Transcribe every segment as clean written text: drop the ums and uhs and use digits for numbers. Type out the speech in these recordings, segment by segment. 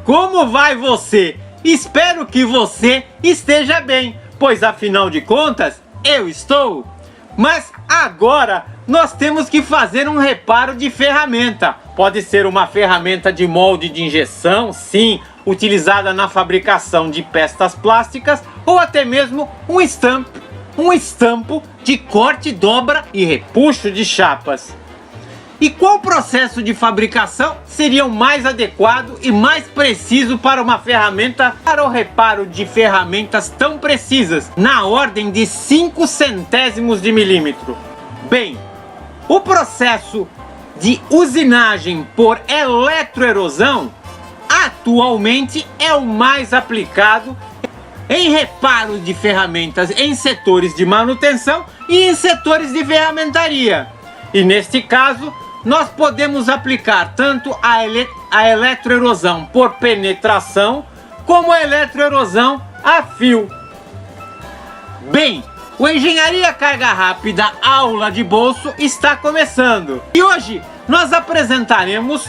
como vai você? Espero que você esteja bem, pois afinal de contas, eu estou. Mas agora nós temos que fazer um reparo de ferramenta. Pode ser uma ferramenta de molde de injeção, sim, utilizada na fabricação de peças plásticas, ou até mesmo um estampo de corte, dobra e repuxo de chapas. E qual processo de fabricação seria o mais adequado e mais preciso para uma ferramenta para o reparo de ferramentas tão precisas, na ordem de 5 centésimos de milímetro? Bem, o processo de usinagem por eletroerosão atualmente é o mais aplicado em reparos de ferramentas em setores de manutenção e em setores de ferramentaria. E neste caso, nós podemos aplicar tanto a eletroerosão por penetração, como a eletroerosão a fio. Bem, o Engenharia Carga Rápida Aula de Bolso está começando. E hoje nós apresentaremos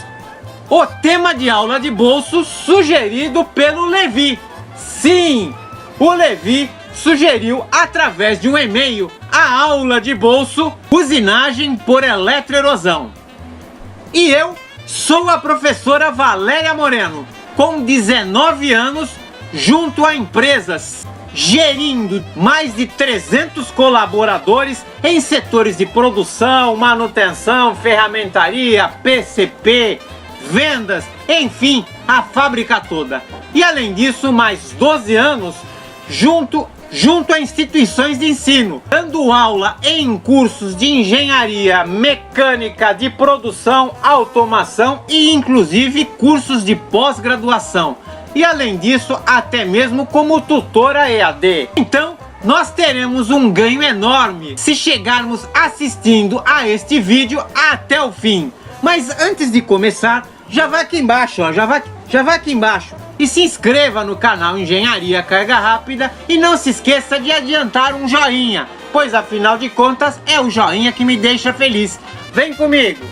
o tema de aula de bolso sugerido pelo Levi. Sim, o Levi sugeriu através de um e-mail a aula de bolso usinagem por eletroerosão. E eu sou a professora Valéria Moreno, com 19 anos, junto a empresas, gerindo mais de 300 colaboradores em setores de produção, manutenção, ferramentaria, PCP, vendas, enfim, a fábrica toda. E além disso, mais 12 anos junto a instituições de ensino, dando aula em cursos de engenharia mecânica de produção, automação e inclusive cursos de pós-graduação. E além disso, até mesmo como tutora EAD. Então, nós teremos um ganho enorme se chegarmos assistindo a este vídeo até o fim. Mas antes de começar, já vai aqui embaixo, ó, já vai aqui embaixo. E se inscreva no canal Engenharia Carga Rápida e não se esqueça de adiantar um joinha, pois afinal de contas é o joinha que me deixa feliz. Vem comigo!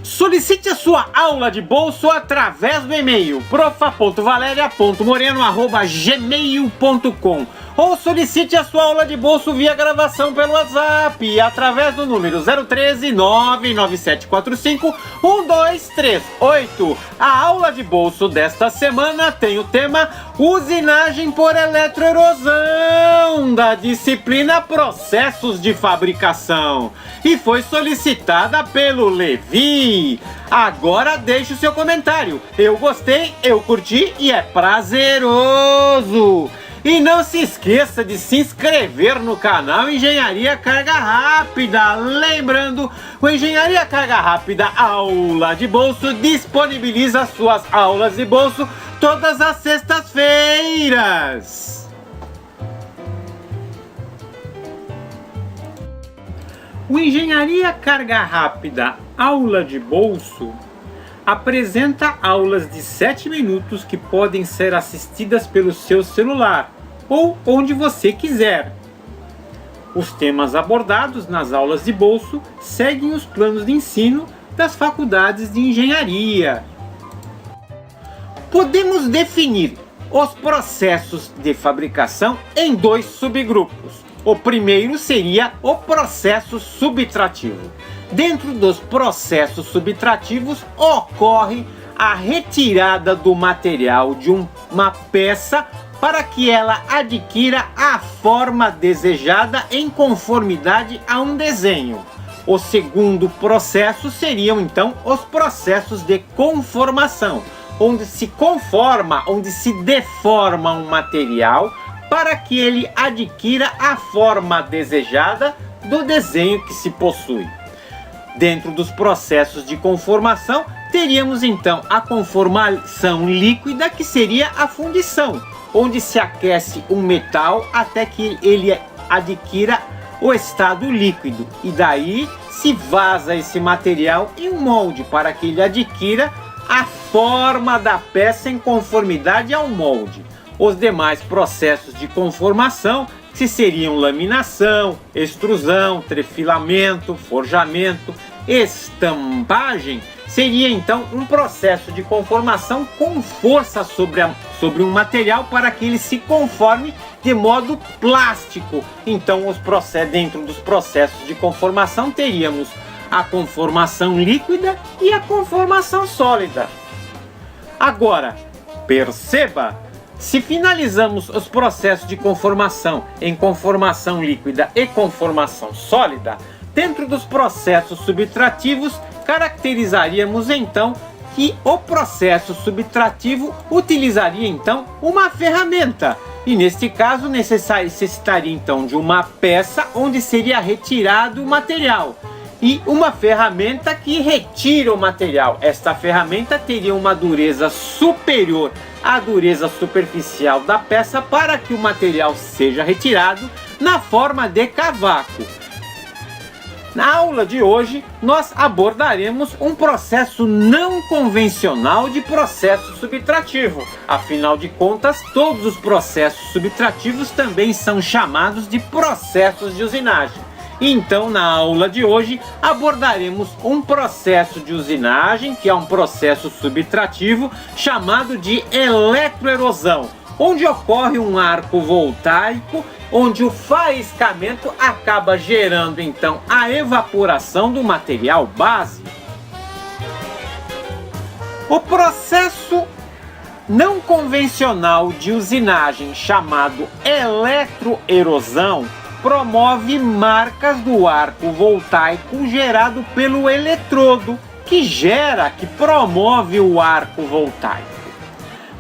Solicite a sua aula de bolso através do e-mail profa.valeria.moreno@gmail.com ou solicite a sua aula de bolso via gravação pelo WhatsApp através do número 013 99745 1238. A aula de bolso desta semana tem o tema usinagem por eletroerosão da disciplina Processos de Fabricação e foi solicitada pelo Levi. Agora deixe o seu comentário. Eu gostei, eu curti e é prazeroso. E não se esqueça de se inscrever no canal Engenharia Carga Rápida. Lembrando, o Engenharia Carga Rápida Aula de Bolso disponibiliza suas aulas de bolso todas as sextas-feiras. O Engenharia Carga Rápida Aula de Bolso apresenta aulas de 7 minutos que podem ser assistidas pelo seu celular ou onde você quiser. Os temas abordados nas aulas de bolso seguem os planos de ensino das faculdades de engenharia. Podemos definir os processos de fabricação em 2 subgrupos. O primeiro seria o processo subtrativo. Dentro dos processos subtrativos ocorre a retirada do material de uma peça para que ela adquira a forma desejada em conformidade a um desenho. O segundo processo seriam então os processos de conformação, onde se conforma, onde se deforma um material para que ele adquira a forma desejada do desenho que se possui. Dentro dos processos de conformação, teríamos então a conformação líquida, que seria a fundição, onde se aquece um metal até que ele adquira o estado líquido e daí se vaza esse material em um molde para que ele adquira a forma da peça em conformidade ao molde. Os demais processos de conformação, que seriam laminação, extrusão, trefilamento, forjamento, estampagem, seria então um processo de conformação com força sobre um material para que ele se conforme de modo plástico. Então, dentro dos processos de conformação teríamos a conformação líquida e a conformação sólida. Agora, perceba, se finalizamos os processos de conformação em conformação líquida e conformação sólida, dentro dos processos subtrativos, caracterizaríamos então que o processo subtrativo utilizaria então uma ferramenta. E neste caso necessitaria então de uma peça onde seria retirado o material e uma ferramenta que retira o material. Esta ferramenta teria uma dureza superior à dureza superficial da peça para que o material seja retirado na forma de cavaco. Na aula de hoje, nós abordaremos um processo não convencional de processo subtrativo. Afinal de contas, todos os processos subtrativos também são chamados de processos de usinagem. Então, na aula de hoje, abordaremos um processo de usinagem, que é um processo subtrativo, chamado de eletroerosão, onde ocorre um arco voltaico, onde o faiscamento acaba gerando então a evaporação do material base. O processo não convencional de usinagem, chamado eletroerosão, promove marcas do arco voltaico gerado pelo eletrodo, que promove o arco voltaico.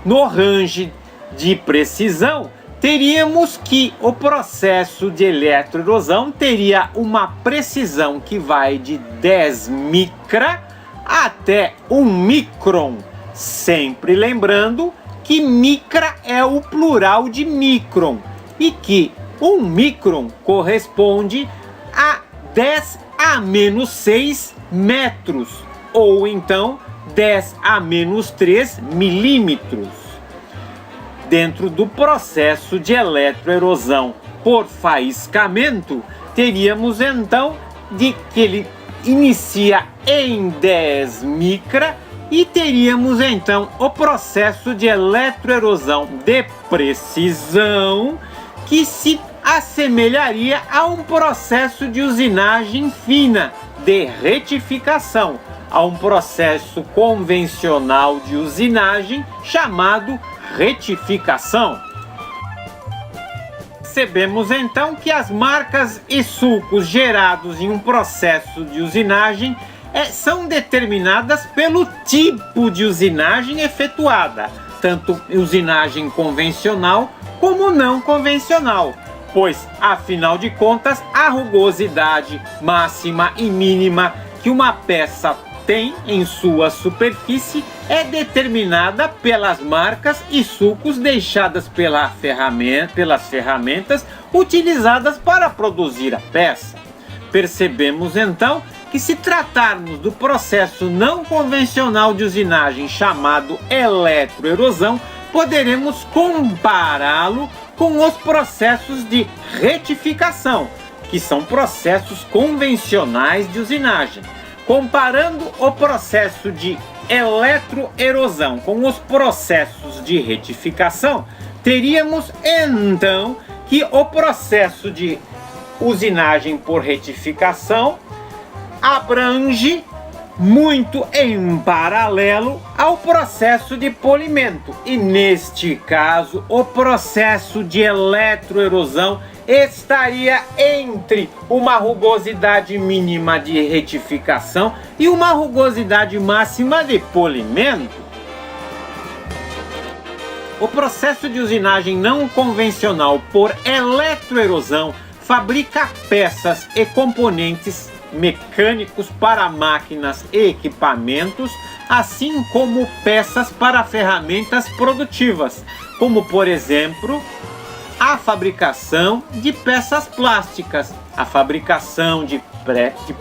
No range de precisão, teríamos que o processo de eletroerosão teria uma precisão que vai de 10 micra até 1 micron, sempre lembrando que micra é o plural de micron e que 1 micron corresponde a 10 a menos 6 metros, ou então 10 a menos 3 milímetros. Dentro do processo de eletroerosão por faiscamento, teríamos então de que ele inicia em 10 micra e teríamos então o processo de eletroerosão de precisão, que se assemelharia a um processo de usinagem fina de retificação, a um processo convencional de usinagem chamado retificação. Percebemos então que as marcas e sulcos gerados em um processo de usinagem são determinadas pelo tipo de usinagem efetuada, tanto usinagem convencional como não convencional, pois, afinal de contas, a rugosidade máxima e mínima que uma peça tem em sua superfície é determinada pelas marcas e sulcos deixadas pelas ferramentas utilizadas para produzir a peça. Percebemos então que, se tratarmos do processo não convencional de usinagem chamado eletroerosão, poderemos compará-lo com os processos de retificação, que são processos convencionais de usinagem. Comparando o processo de eletroerosão com os processos de retificação, teríamos então que o processo de usinagem por retificação abrange muito em paralelo ao processo de polimento, e neste caso o processo de eletroerosão estaria entre uma rugosidade mínima de retificação e uma rugosidade máxima de polimento. O processo de usinagem não convencional por eletroerosão fabrica peças e componentes mecânicos para máquinas e equipamentos, assim como peças para ferramentas produtivas, como por exemplo a fabricação de peças plásticas, A fabricação de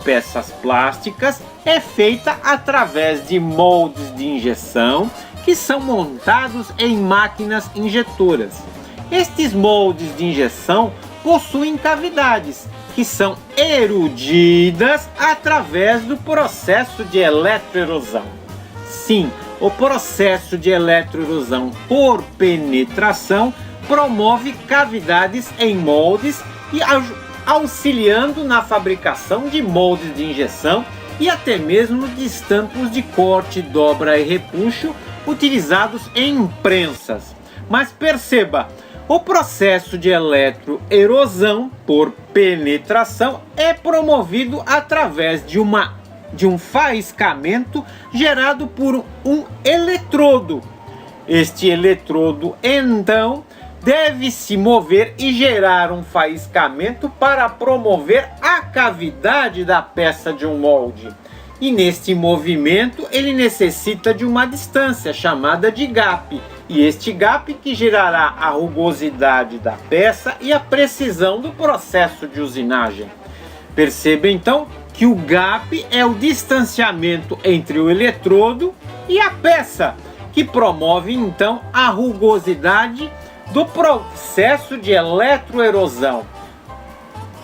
peças plásticas é feita através de moldes de injeção que são montados em máquinas injetoras. Estes moldes de injeção possuem cavidades que são erudidas através do processo de eletroerosão. Sim, o processo de eletroerosão por penetração promove cavidades em moldes e auxiliando na fabricação de moldes de injeção e até mesmo de estampos de corte, dobra e repuxo utilizados em prensas. Mas perceba, o processo de eletroerosão por penetração é promovido através de um faiscamento gerado por um eletrodo. Este eletrodo, então, deve se mover e gerar um faiscamento para promover a cavidade da peça de um molde. E neste movimento ele necessita de uma distância chamada de gap. E este gap que gerará a rugosidade da peça e a precisão do processo de usinagem. Perceba então que o gap é o distanciamento entre o eletrodo e a peça, que promove então a rugosidade do processo de eletroerosão.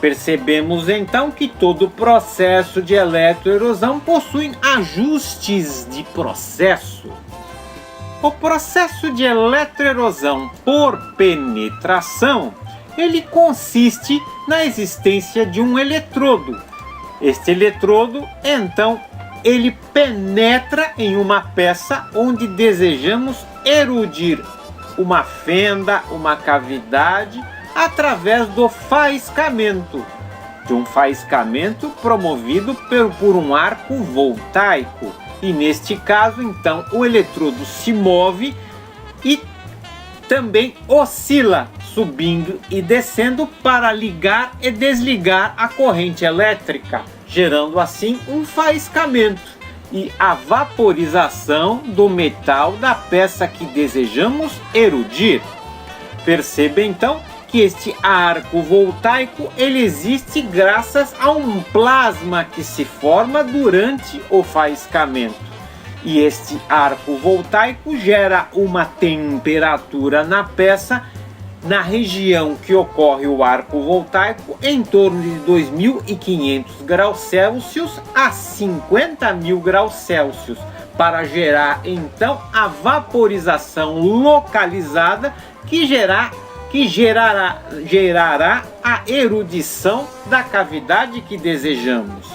Percebemos então que todo o processo de eletroerosão possui ajustes de processo. O processo de eletroerosão por penetração, ele consiste na existência de um eletrodo. Este eletrodo, então, ele penetra em uma peça onde desejamos erudir uma fenda, uma cavidade, através do faiscamento, de um faiscamento promovido por um arco voltaico. E neste caso, então, o eletrodo se move e também oscila, subindo e descendo para ligar e desligar a corrente elétrica, gerando assim um faiscamento e a vaporização do metal da peça que desejamos erudir. Perceba então que este arco voltaico ele existe graças a um plasma que se forma durante o faiscamento. E este arco voltaico gera uma temperatura na peça na região que ocorre o arco voltaico em torno de 2.500 graus Celsius a 50.000 graus Celsius, para gerar então a vaporização localizada que gerará a erudição da cavidade que desejamos.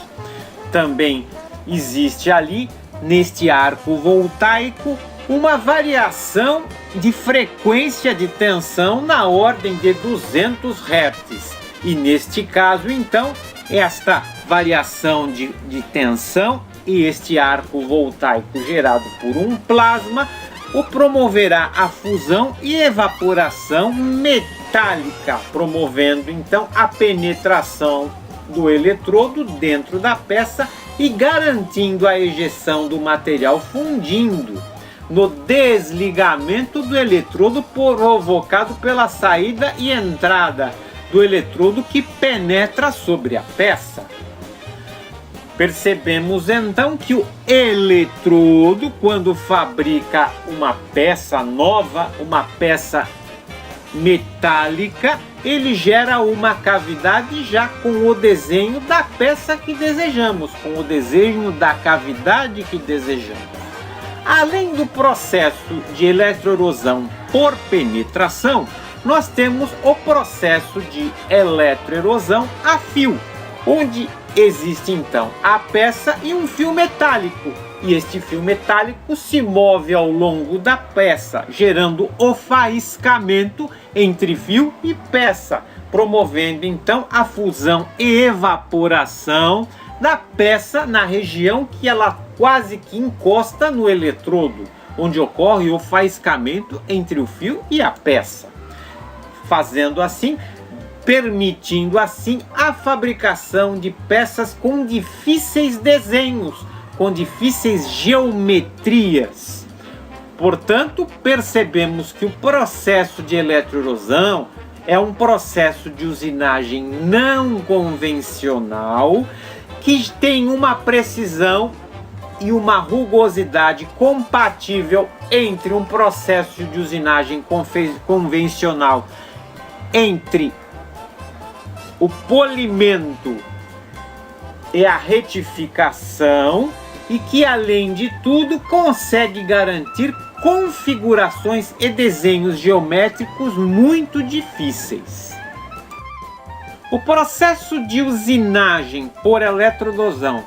Também existe ali, neste arco voltaico, uma variação de frequência de tensão na ordem de 200 Hz. E neste caso, então, esta variação de tensão e este arco voltaico gerado por um plasma o promoverá a fusão e evaporação metálica, promovendo então a penetração do eletrodo dentro da peça e garantindo a ejeção do material fundindo no desligamento do eletrodo provocado pela saída e entrada do eletrodo que penetra sobre a peça. Percebemos então que o eletrodo, quando fabrica uma peça nova, uma peça metálica, ele gera uma cavidade já com o desenho da peça que desejamos, com o desenho da cavidade que desejamos. Além do processo de eletroerosão por penetração, nós temos o processo de eletroerosão a fio, onde existe então a peça e um fio metálico. E este fio metálico se move ao longo da peça, gerando o faiscamento entre fio e peça, promovendo então a fusão e evaporação da peça na região que ela quase que encosta no eletrodo, onde ocorre o faiscamento entre o fio e a peça, permitindo assim a fabricação de peças com difíceis desenhos, com difíceis geometrias. Portanto, percebemos que o processo de eletroerosão é um processo de usinagem não convencional que tem uma precisão e uma rugosidade compatível entre um processo de usinagem convencional, entre o polimento e a retificação, e que, além de tudo, consegue garantir configurações e desenhos geométricos muito difíceis. O processo de usinagem por eletrodosão,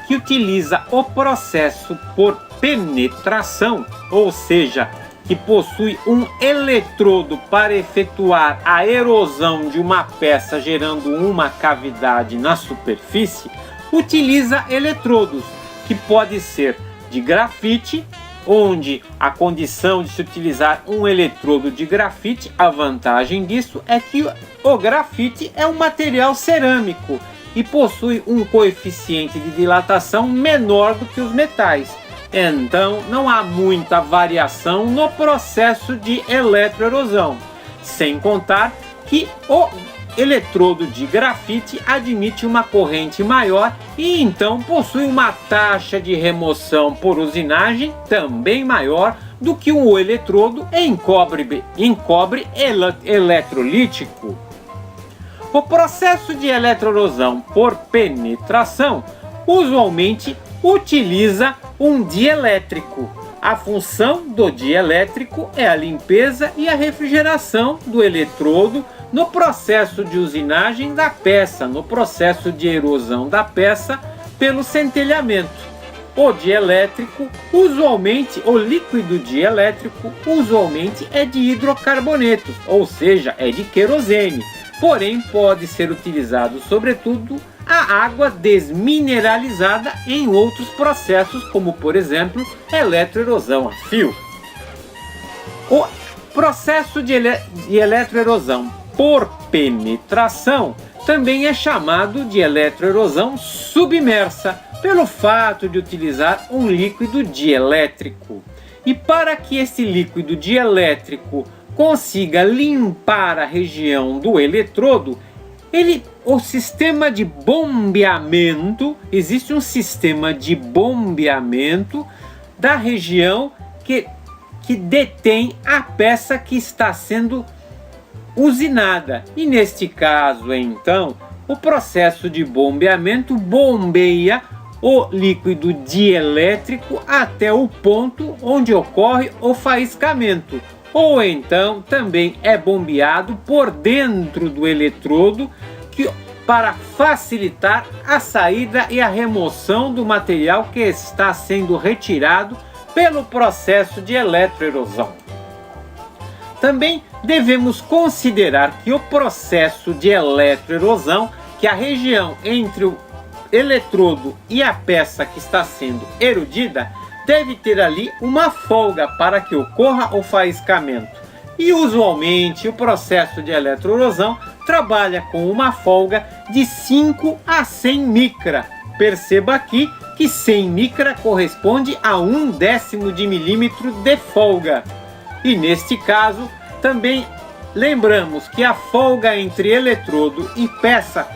que utiliza o processo por penetração, ou seja, que possui um eletrodo para efetuar a erosão de uma peça gerando uma cavidade na superfície, utiliza eletrodos, que pode ser de grafite, onde a condição de se utilizar um eletrodo de grafite, a vantagem disso é que o grafite é um material cerâmico e possui um coeficiente de dilatação menor do que os metais. Então não há muita variação no processo de eletroerosão, sem contar que o eletrodo de grafite admite uma corrente maior e então possui uma taxa de remoção por usinagem também maior do que o eletrodo em cobre eletrolítico. O processo de eletroerosão por penetração usualmente utiliza um dielétrico. A função do dielétrico é a limpeza e a refrigeração do eletrodo no processo de usinagem da peça, no processo de erosão da peça pelo centelhamento. O dielétrico, usualmente, o líquido dielétrico, usualmente é de hidrocarbonetos, ou seja, é de querosene. Porém, pode ser utilizado, sobretudo, a água desmineralizada em outros processos, como, por exemplo, eletroerosão a fio. O processo de eletroerosão por penetração também é chamado de eletroerosão submersa, pelo fato de utilizar um líquido dielétrico. E para que esse líquido dielétrico consiga limpar a região do eletrodo, o sistema de bombeamento, existe um sistema de bombeamento da região que detém a peça que está sendo usinada. E neste caso, então, o processo de bombeamento bombeia o líquido dielétrico até o ponto onde ocorre o faiscamento. Ou então também é bombeado por dentro do eletrodo para facilitar a saída e a remoção do material que está sendo retirado pelo processo de eletroerosão. Também devemos considerar que o processo de eletroerosão, que a região entre o eletrodo e a peça que está sendo erodida, deve ter ali uma folga para que ocorra o faiscamento. E usualmente o processo de eletroerosão trabalha com uma folga de 5 a 100 micra. Perceba aqui que 100 micra corresponde a 1/10 de milímetro de folga. E neste caso também lembramos que a folga entre eletrodo e peça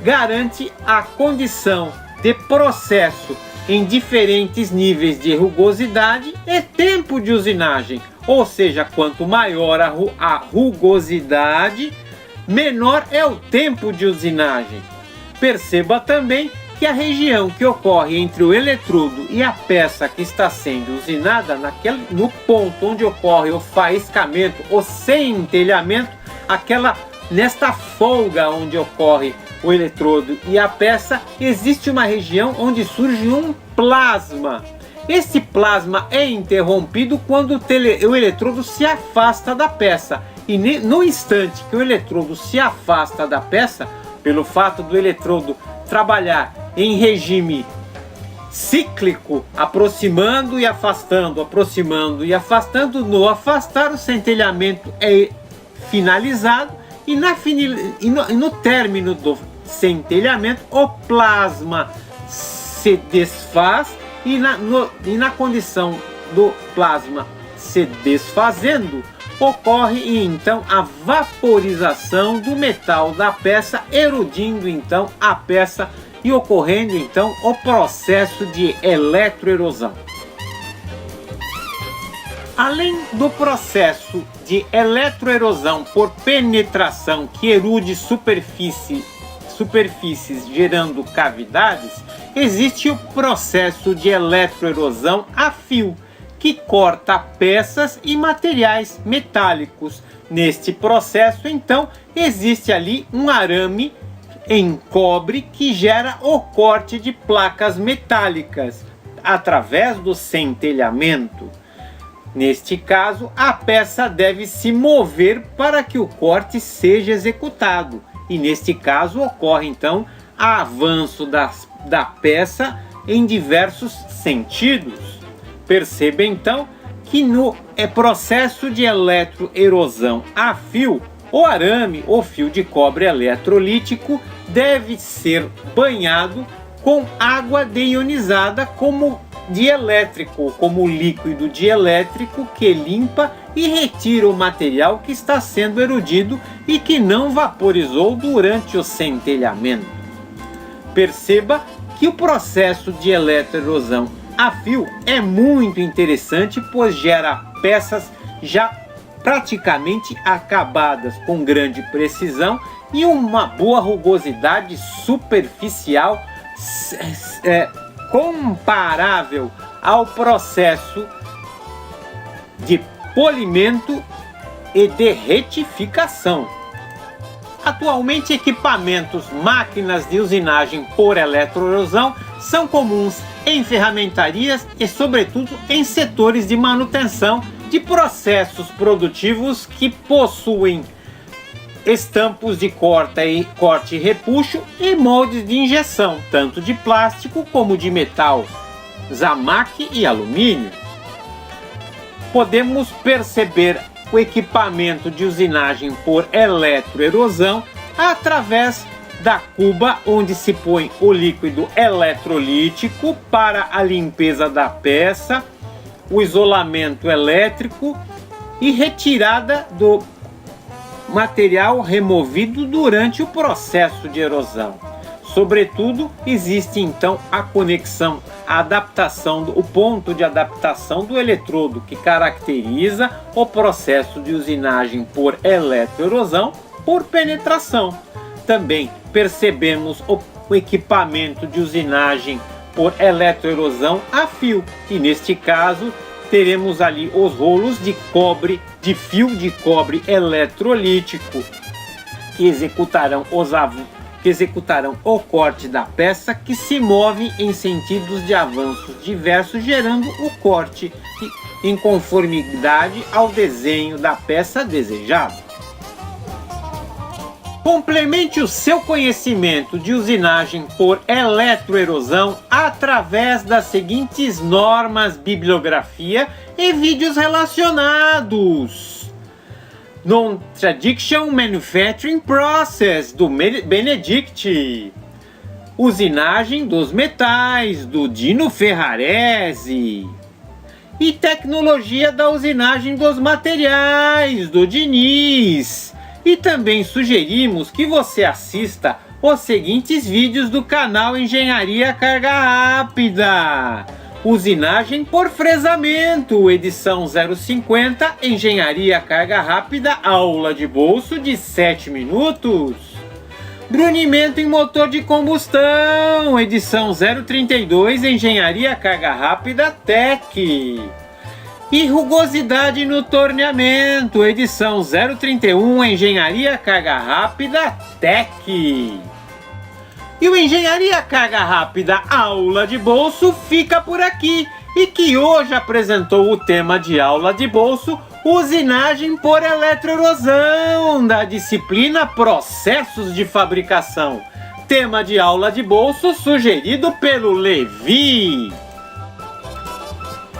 garante a condição de processo em diferentes níveis de rugosidade e tempo de usinagem, ou seja, quanto maior a rugosidade, menor é o tempo de usinagem. Perceba também que a região que ocorre entre o eletrodo e a peça que está sendo usinada, no ponto onde ocorre o faiscamento, o centelhamento, nesta folga onde ocorre o eletrodo e a peça, existe uma região onde surge um plasma. Esse plasma é interrompido quando o eletrodo se afasta da peça. E no instante que o eletrodo se afasta da peça, pelo fato do eletrodo trabalhar em regime cíclico, aproximando e afastando, no afastar o centelhamento é finalizado e no término do centelhamento o plasma se desfaz e na condição do plasma se desfazendo, ocorre então a vaporização do metal da peça, erudindo então a peça e ocorrendo então o processo de eletroerosão. Além do processo de eletroerosão por penetração que erude superfícies gerando cavidades, existe o processo de eletroerosão a fio, que corta peças e materiais metálicos. Neste processo, então, existe ali um arame em cobre que gera o corte de placas metálicas através do centelhamento. Neste caso, a peça deve se mover para que o corte seja executado. E neste caso ocorre então o avanço da peça em diversos sentidos. Perceba então que no processo de eletroerosão a fio, o arame ou fio de cobre eletrolítico deve ser banhado com água deionizada como dielétrico, como líquido dielétrico que limpa e retira o material que está sendo erudido e que não vaporizou durante o centelhamento. Perceba que o processo de eletroerosão a fio é muito interessante, pois gera peças já praticamente acabadas com grande precisão e uma boa rugosidade superficial comparável ao processo de polimento e de retificação. Atualmente, equipamentos, máquinas de usinagem por eletroerosão são comuns em ferramentarias e, sobretudo, em setores de manutenção de processos produtivos que possuem estampos de corte e repuxo e moldes de injeção, tanto de plástico como de metal, zamaque e alumínio. Podemos perceber o equipamento de usinagem por eletroerosão através da cuba onde se põe o líquido eletrolítico para a limpeza da peça, o isolamento elétrico e retirada do material removido durante o processo de erosão. Sobretudo, existe então a conexão, a adaptação, o ponto de adaptação do eletrodo que caracteriza o processo de usinagem por eletroerosão por penetração. Também percebemos o equipamento de usinagem por eletroerosão a fio, e neste caso teremos ali os rolos de cobre, de fio de cobre eletrolítico, que executarão o corte da peça, que se move em sentidos de avanços diversos, gerando o corte em conformidade ao desenho da peça desejado. Complemente o seu conhecimento de usinagem por eletroerosão através das seguintes normas, bibliografia e vídeos relacionados. Non-Traditional Manufacturing Process, do Benedict. Usinagem dos metais, do Dino Ferrarese. E Tecnologia da usinagem dos materiais, do Diniz. E também sugerimos que você assista os seguintes vídeos do canal Engenharia Carga Rápida. Usinagem por fresamento, edição 050, Engenharia Carga Rápida, aula de bolso de 7 minutos. Brunimento em motor de combustão, edição 032, Engenharia Carga Rápida Tech. E rugosidade no torneamento, edição 031, Engenharia Carga Rápida Tech. E o Engenharia Carga Rápida Aula de Bolso fica por aqui, e que hoje apresentou o tema de aula de bolso, usinagem por eletroerosão, da disciplina Processos de Fabricação. Tema de aula de bolso sugerido pelo Levi.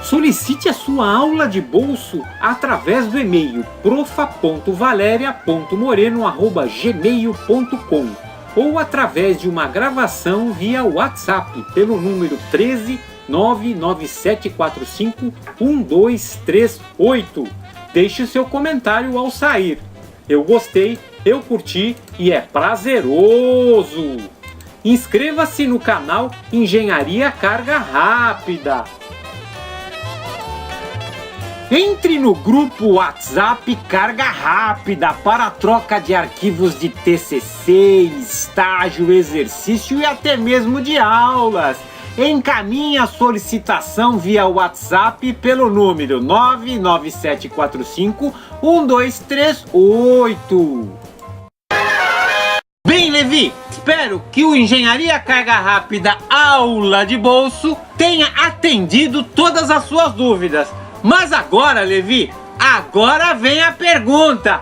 Solicite a sua aula de bolso através do e-mail profa.valeria.moreno@gmail.com ou através de uma gravação via WhatsApp pelo número 13 99745 1238. deixe o seu comentário ao sair. Eu gostei, eu curti e é prazeroso! Inscreva-se no canal Engenharia Carga Rápida. Entre no grupo WhatsApp Carga Rápida para a troca de arquivos de TCC, estágio, exercício e até mesmo de aulas. Encaminhe a solicitação via WhatsApp pelo número 997451238. Bem, Levi, espero que o Engenharia Carga Rápida Aula de Bolso tenha atendido todas as suas dúvidas. Mas agora, Levi, agora vem a pergunta.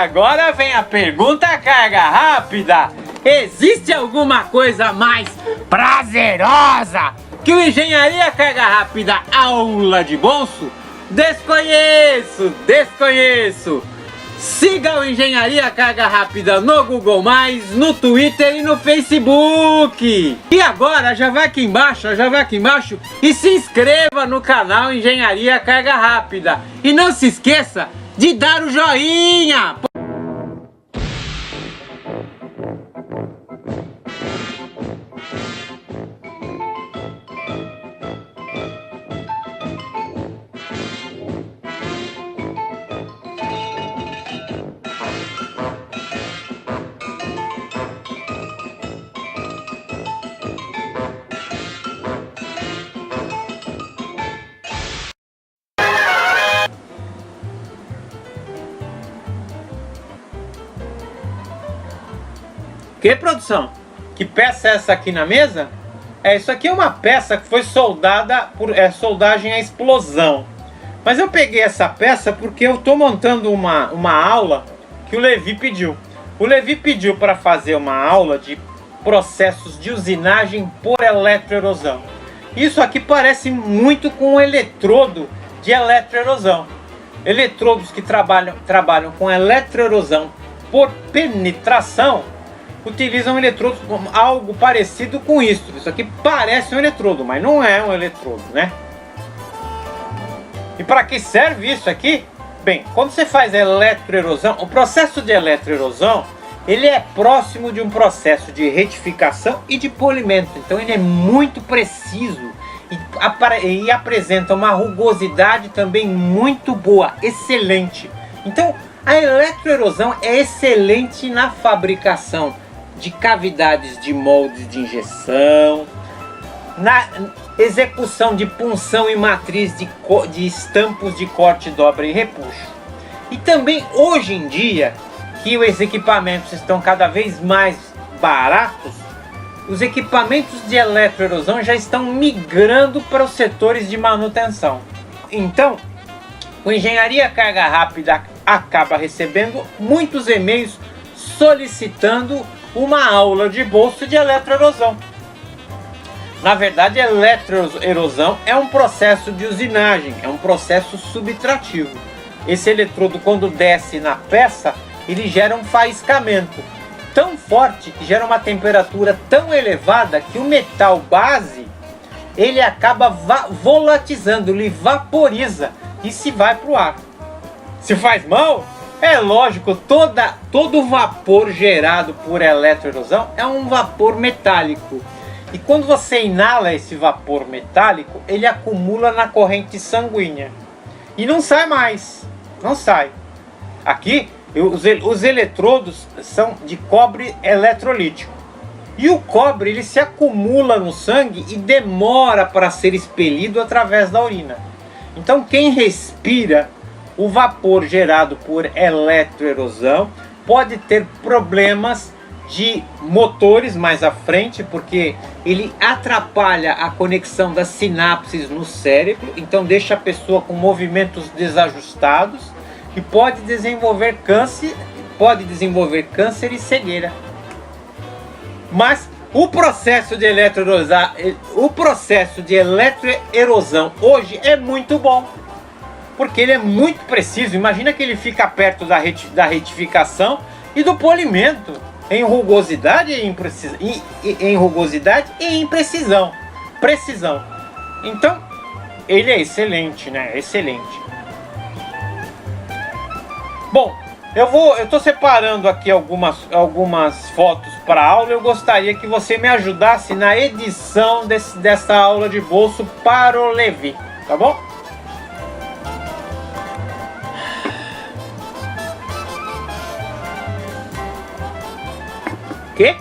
Agora vem a pergunta Carga Rápida. Existe alguma coisa mais prazerosa que o Engenharia Carga Rápida Aula de Bolso? Desconheço. Siga o Engenharia Carga Rápida no Google+, no Twitter e no Facebook. E agora já vai aqui embaixo e se inscreva no canal Engenharia Carga Rápida. E não se esqueça de dar o joinha. Que produção? Que peça é essa aqui na mesa? Isso aqui é uma peça que foi soldada por soldagem à explosão. Mas eu peguei essa peça porque eu estou montando uma aula que o Levi pediu. O Levi pediu para fazer uma aula de processos de usinagem por eletroerosão. Isso aqui parece muito com um eletrodo de eletroerosão. Eletrodos que trabalham com eletroerosão por penetração utilizam eletrodos como algo parecido com isso. Isso aqui parece um eletrodo, mas não é um eletrodo, né? E para que serve isso aqui? Bem, quando você faz eletroerosão, o processo de eletroerosão, ele é próximo de um processo de retificação e de polimento. Então ele é muito preciso e apresenta uma rugosidade também muito boa, excelente. Então a eletroerosão é excelente na fabricação de cavidades de moldes de injeção, na execução de punção e matriz de estampos de corte, dobra e repuxo. E também hoje em dia, que os equipamentos estão cada vez mais baratos, os equipamentos de eletroerosão já estão migrando para os setores de manutenção. Então, o Engenharia Carga Rápida acaba recebendo muitos e-mails solicitando uma aula de bolso de eletroerosão. Na verdade, a eletroerosão é um processo de usinagem, é um processo subtrativo. Esse eletrodo, quando desce na peça, ele gera um faiscamento tão forte que gera uma temperatura tão elevada que o metal base ele acaba volatizando, ele vaporiza e se vai para o ar. Se faz mal? É lógico, todo vapor gerado por eletroerosão é um vapor metálico. E quando você inala esse vapor metálico, ele acumula na corrente sanguínea. E não sai mais. Não sai. Aqui, os eletrodos são de cobre eletrolítico. E o cobre ele se acumula no sangue e demora para ser expelido através da urina. Então quem respira o vapor gerado por eletroerosão pode ter problemas de motores mais à frente, porque ele atrapalha a conexão das sinapses no cérebro, então deixa a pessoa com movimentos desajustados e pode desenvolver câncer e cegueira. Mas o processo de eletroerosão hoje é muito bom, porque ele é muito preciso. Imagina que ele fica perto da retificação e do polimento em rugosidade e em precisão. Então, ele é excelente, né? Excelente. Bom, eu tô separando aqui algumas fotos para aula. Eu gostaria que você me ajudasse na edição dessa aula de bolso para o Levi, tá bom? Quê?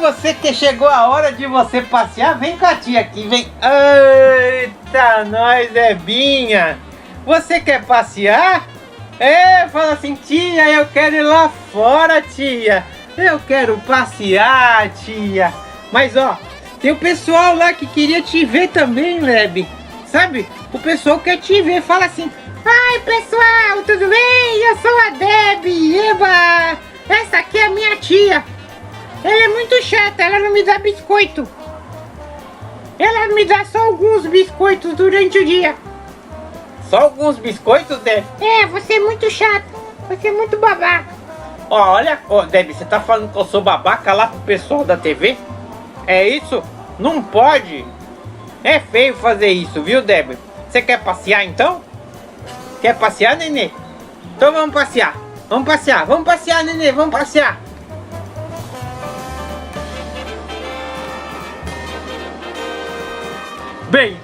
Você que chegou a hora de você passear, vem com a tia aqui, vem. Eita, nós, Debinha. Você quer passear? Fala assim, tia, eu quero ir lá fora, tia. Eu quero passear, tia. Mas ó, tem o pessoal lá que queria te ver também, Leb. Sabe? O pessoal quer te ver, fala assim. Ai, pessoal, tudo bem? Eu sou a Deb. Eba! Essa aqui é a minha tia. Ela é muito chata, ela não me dá biscoito. Ela me dá só alguns biscoitos durante o dia. Só alguns biscoitos, Deb? Você é muito chata. Você é muito babaca. Olha, Deb, você tá falando que eu sou babaca lá pro pessoal da TV? É isso? Não pode. É feio fazer isso, viu, Deb? Você quer passear então? Quer passear, nenê? Então vamos passear. Vamos passear, nenê, vamos passear. Bem,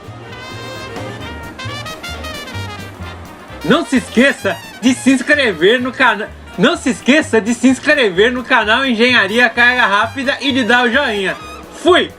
não se esqueça de se inscrever no canal. Não se esqueça de se inscrever no canal Engenharia Carga Rápida e de dar o joinha. Fui!